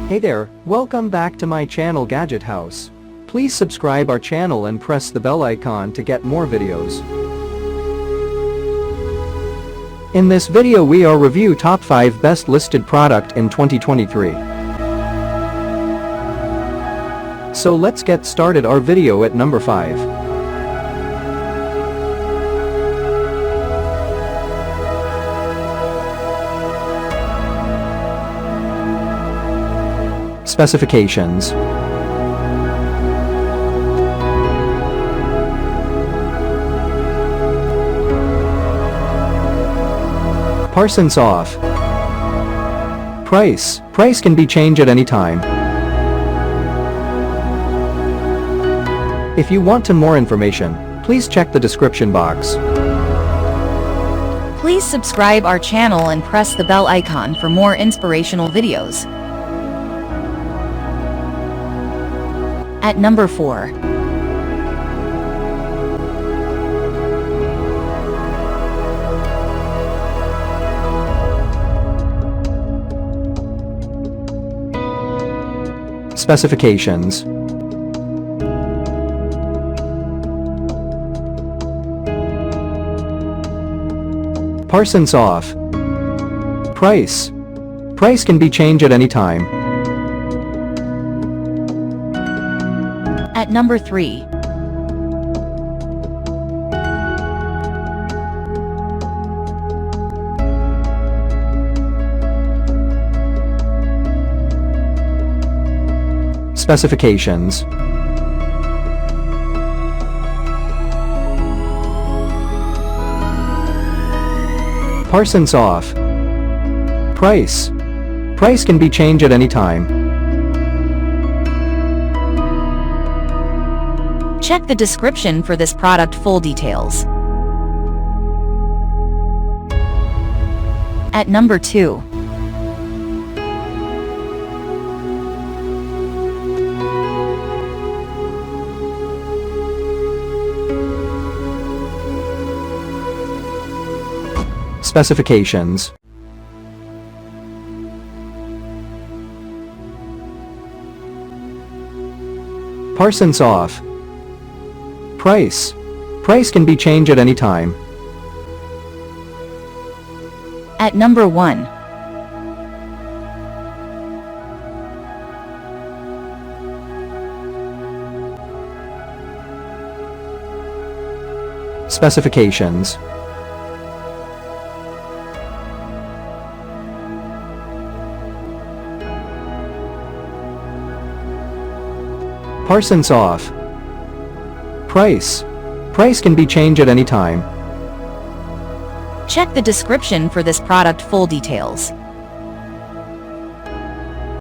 Hey there, welcome back to my channel Gadget House. Please subscribe our channel and press the bell icon to get more videos. In this video we are review top 5 best listed product in 2023. So let's get started our video at number 5. Specifications. Parsons off. Price can be changed at any time. If you want to more information, please check the description box. Please subscribe our channel and press the bell icon for more inspirational videos. At number 4. Specifications. Parsons off. Price can be changed at any time. At number 3. Specifications. Parsons off. Price can be changed at any time. Check the description for this product full details. At number 2. Specifications. Parsons off. Price can be changed at any time. At number 1. Specifications. Parsons off. Price can be changed at any time. Check the description for this product full details.